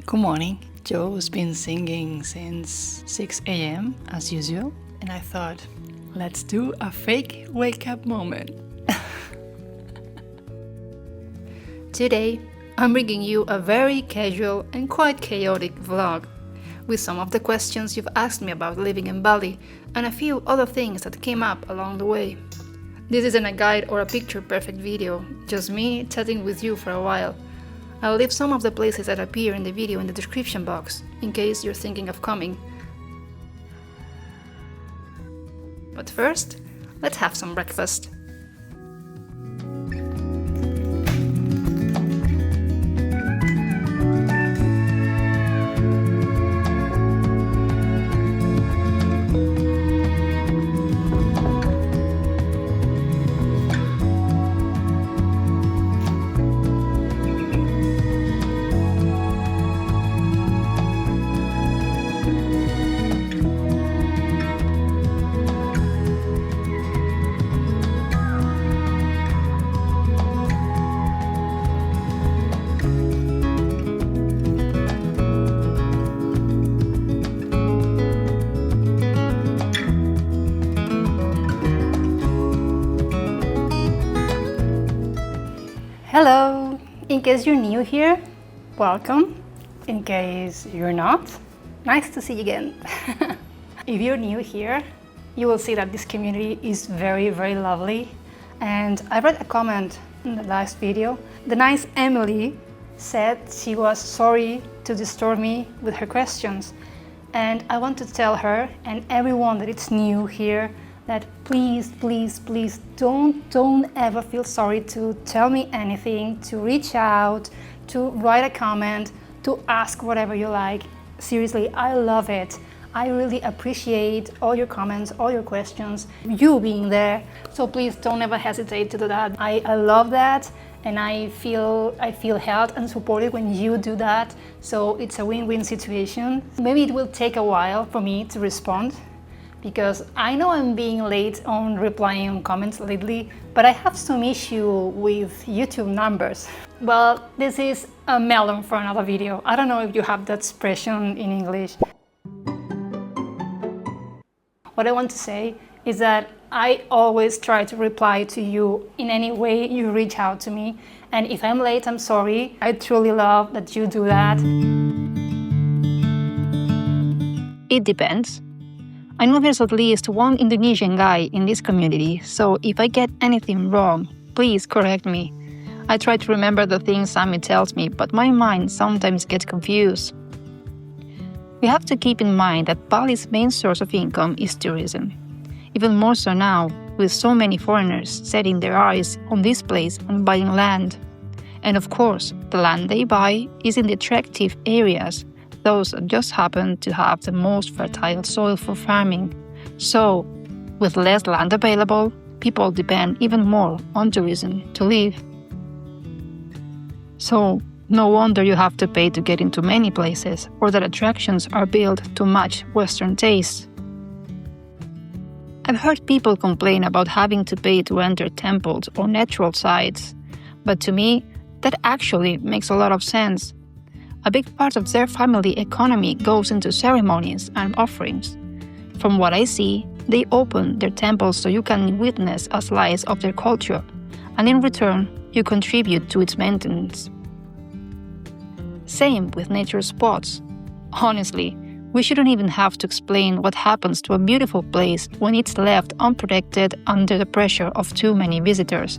Good morning. Joe's been singing since 6 a.m. as usual, and I thought, let's do a fake wake-up moment. Today, I'm bringing you a very casual and quite chaotic vlog with some of the questions you've asked me about living in Bali and a few other things that came up along the way. This isn't a guide or a picture-perfect video, just me chatting with you for a while. I'll leave some of the places that appear in the video in the description box, in case you're thinking of coming. But first, let's have some breakfast. Hello! In case you're new here, welcome. In case you're not, nice to see you again. If you're new here, you will see that this community is very, very lovely. And I read a comment in the last video. The nice Emily said she was sorry to disturb me with her questions. And I want to tell her and everyone that it's new here that please don't ever feel sorry to tell me anything, to reach out, to write a comment, to ask whatever you like. Seriously, I love it. I really appreciate all your comments, all your questions, you being there. So please don't ever hesitate to do that. I love that, and I feel held and supported when you do that. So it's a win-win situation. Maybe it will take a while for me to respond, because I know I'm being late on replying on comments lately, but I have some issue with YouTube numbers. Well, this is a melon for another video. I don't know if you have that expression in English. What I want to say is that I always try to reply to you in any way you reach out to me. And if I'm late, I'm sorry. I truly love that you do that. It depends. I know there's at least one Indonesian guy in this community, so if I get anything wrong, please correct me. I try to remember the things Sammy tells me, but my mind sometimes gets confused. We have to keep in mind that Bali's main source of income is tourism. Even more so now, with so many foreigners setting their eyes on this place and buying land. And of course, the land they buy is in the attractive areas, those that just happen to have the most fertile soil for farming. So, with less land available, people depend even more on tourism to live. So, no wonder you have to pay to get into many places, or that attractions are built to match Western tastes. I've heard people complain about having to pay to enter temples or natural sites, but to me, that actually makes a lot of sense. A big part of their family economy goes into ceremonies and offerings. From what I see, they open their temples so you can witness a slice of their culture, and in return, you contribute to its maintenance. Same with nature spots. Honestly, we shouldn't even have to explain what happens to a beautiful place when it's left unprotected under the pressure of too many visitors.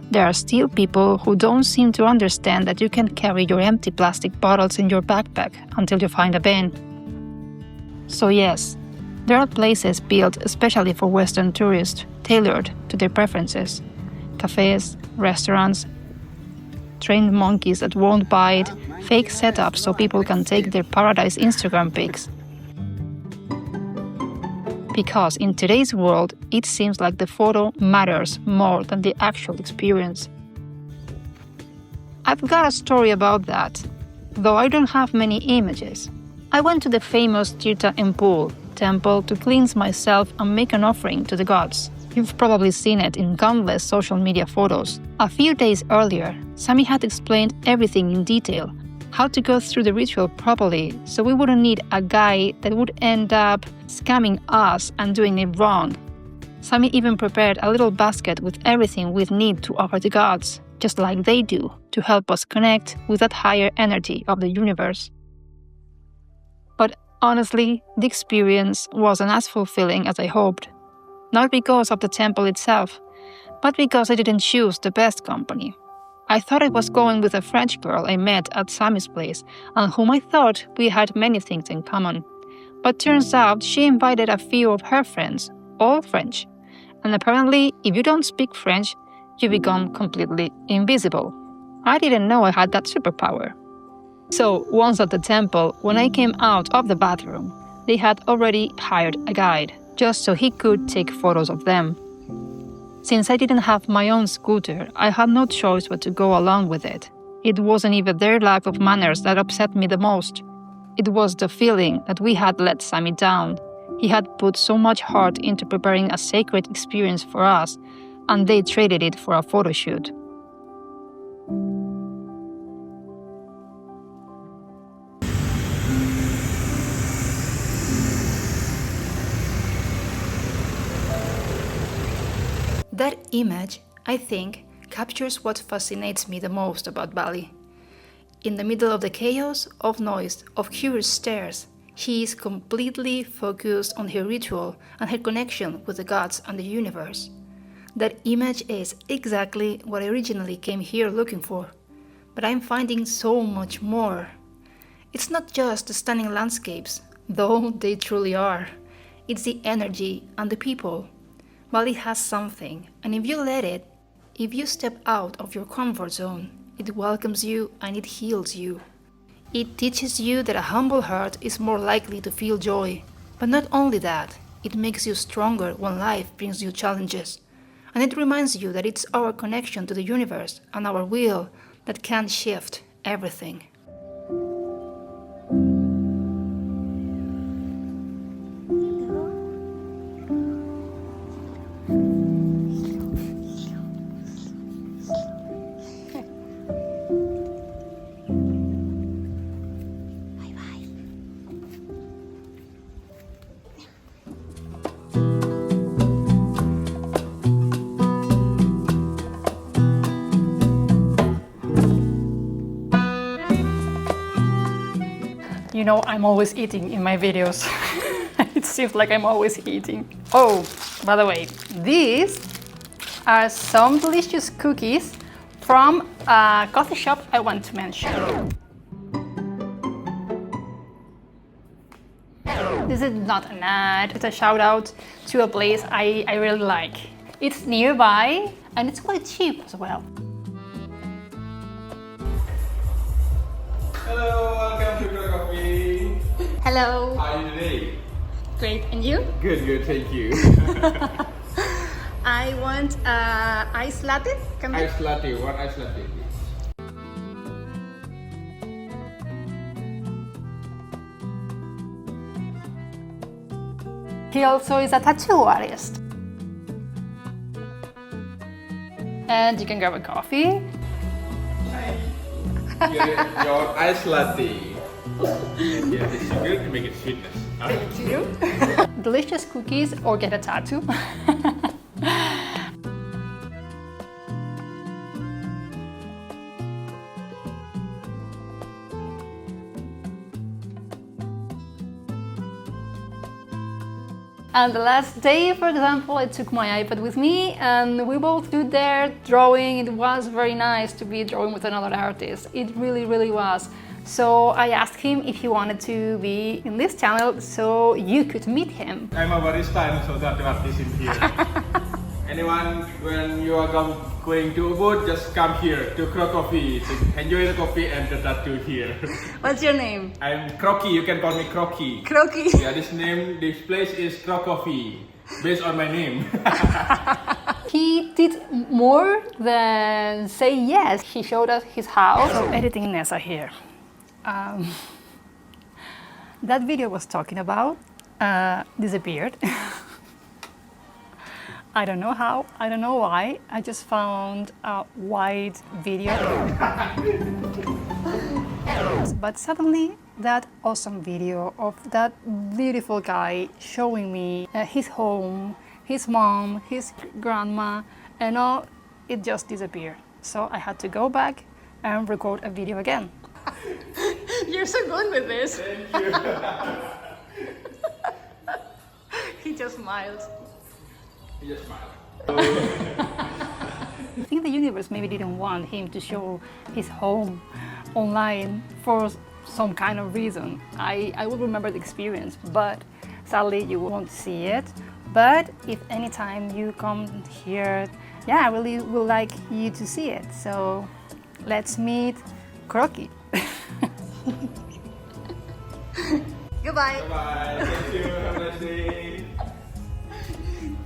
There are still people who don't seem to understand that you can carry your empty plastic bottles in your backpack until you find a bin. So yes, there are places built especially for Western tourists, tailored to their preferences. Cafes, restaurants, trained monkeys that won't bite, fake setups so people can take their paradise Instagram pics. Because in today's world, it seems like the photo matters more than the actual experience. I've got a story about that, though I don't have many images. I went to the famous Tirtha Empul temple to cleanse myself and make an offering to the gods. You've probably seen it in countless social media photos. A few days earlier, Sammy had explained everything in detail, how to go through the ritual properly so we wouldn't need a guy that would end up scamming us and doing it wrong. Sami even prepared a little basket with everything we'd need to offer the gods, just like they do, to help us connect with that higher energy of the universe. But honestly, the experience wasn't as fulfilling as I hoped. Not because of the temple itself, but because I didn't choose the best company. I thought I was going with a French girl I met at Sami's place and whom I thought we had many things in common. But turns out she invited a few of her friends, all French. And apparently, if you don't speak French, you become completely invisible. I didn't know I had that superpower. So, once at the temple, when I came out of the bathroom, they had already hired a guide, just so he could take photos of them. Since I didn't have my own scooter, I had no choice but to go along with it. It wasn't even their lack of manners that upset me the most. It was the feeling that we had let Sami down. He had put so much heart into preparing a sacred experience for us, and they traded it for a photo shoot. That image, I think, captures what fascinates me the most about Bali. In the middle of the chaos, of noise, of curious stares, she is completely focused on her ritual and her connection with the gods and the universe. That image is exactly what I originally came here looking for, but I'm finding so much more. It's not just the stunning landscapes, though they truly are. It's the energy and the people. Bali has something, and if you let it, if you step out of your comfort zone, it welcomes you and it heals you. It teaches you that a humble heart is more likely to feel joy. But not only that, it makes you stronger when life brings you challenges. And it reminds you that it's our connection to the universe and our will that can shift everything. You know, I'm always eating in my videos. It seems like I'm always eating. Oh, by the way, these are some delicious cookies from a coffee shop I want to mention. This is not an ad, it's a shout out to a place I really like. It's nearby and it's quite cheap as well. Hello, welcome to Crocoffee. Hello. How are you today? Great, and you? Good, thank you. I want ice latte. Ice latte, one ice latte, please. He also is a tattoo artist. And you can grab a coffee. Hi. Here, your ice latte. Yeah, the sugar to make it sweetness. Thank you. Delicious cookies or get a tattoo. And the last day, for example, I took my iPad with me and we both stood there drawing. It was very nice to be drawing with another artist. It really was. So I asked him if he wanted to be in this channel so you could meet him. I'm a barista and so that artist in here. Anyone, when you are going to Ubud, just come here to Crocoffee to enjoy the coffee and the tattoo here. What's your name? I'm Croqui, you can call me Croqui. Croqui. Yeah, this place is Crocoffee, based on my name. He did more than say yes. He showed us his house. So editing Nessa here. That video was talking about disappeared. I don't know how, I don't know why. I just found a white video. but suddenly that awesome video of that beautiful guy showing me his home, his mom, his grandma, and all, it just disappeared. So I had to go back and record a video again. You're so good with this. Thank you. He just smiled. He just smiled. I think the universe maybe didn't want him to show his home online for some kind of reason. I will remember the experience, but sadly you won't see it. But if anytime you come here, yeah, I really would like you to see it. So let's meet Croqui. Goodbye. Bye-bye. Thank you. Have a nice day.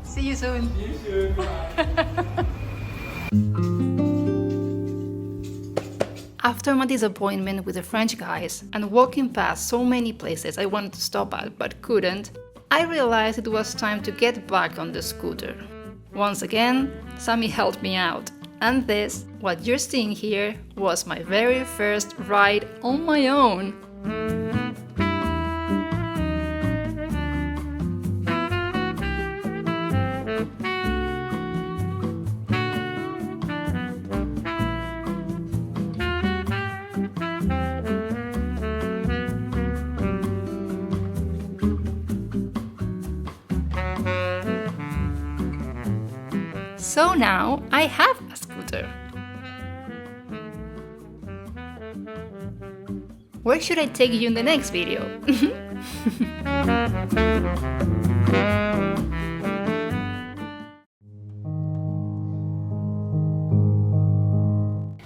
See you soon. See you soon. Bye. After my disappointment with the French guys and walking past so many places I wanted to stop at but couldn't, I realized it was time to get back on the scooter. Once again, Sammy helped me out, and this, what you're seeing here, was my very first ride on my own. So now I have a scooter. Where should I take you in the next video?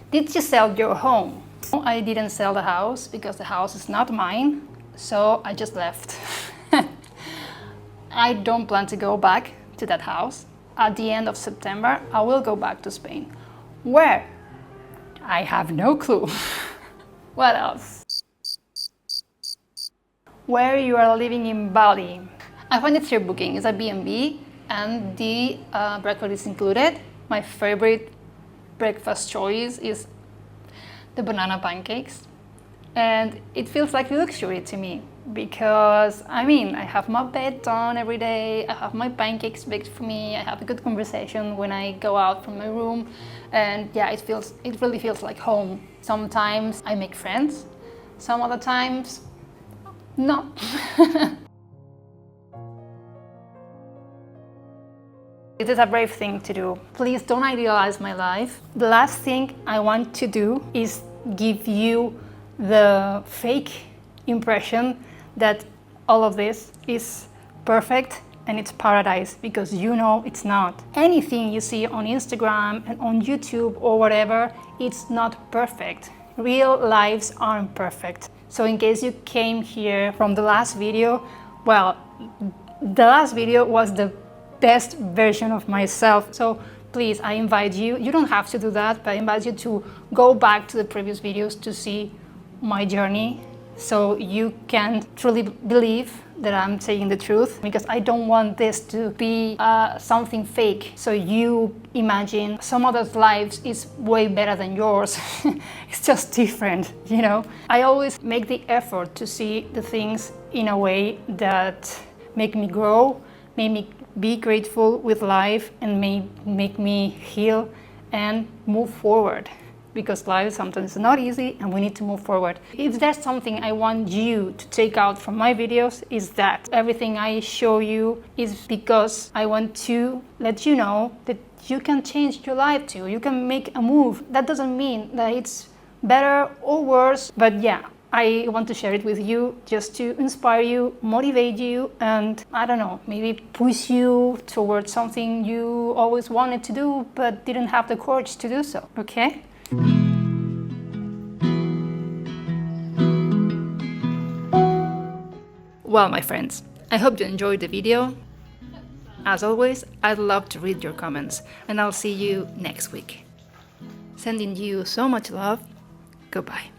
Did you sell your home? I didn't sell the house because the house is not mine, so I just left. I don't plan to go back to that house. At the end of September, I will go back to Spain. Where? I have no clue. What else? Where you are living in Bali. I find it's your booking. It's a B&B and the breakfast is included. My favorite breakfast choice is the banana pancakes. And it feels like luxury to me because, I mean, I have my bed done every day, I have my pancakes baked for me, I have a good conversation when I go out from my room, and yeah, it really feels like home. Sometimes I make friends, some other times, no. It is a brave thing to do. Please don't idealize my life. The last thing I want to do is give you the fake impression that all of this is perfect and it's paradise, because you know it's not. Anything you see on Instagram and on YouTube or whatever, it's not perfect. Real lives aren't perfect. So in case you came here from the last video, well, the last video was the best version of myself. So please, I invite you, you don't have to do that, but I invite you to go back to the previous videos to see my journey, so you can truly believe that I'm saying the truth, because I don't want this to be something fake, so you imagine some other's lives is way better than yours. It's just different, you know. I always make the effort to see the things in a way that make me grow, make me be grateful with life, and make me heal and move forward. Because life sometimes is not easy and we need to move forward. If there's something I want you to take out from my videos, is that everything I show you is because I want to let you know that you can change your life too. You can make a move. That doesn't mean that it's better or worse, but yeah, I want to share it with you just to inspire you, motivate you, and I don't know, maybe push you towards something you always wanted to do but didn't have the courage to do so, okay? Well, my friends, I hope you enjoyed the video. As always, I'd love to read your comments, and I'll see you next week. Sending you so much love. Goodbye.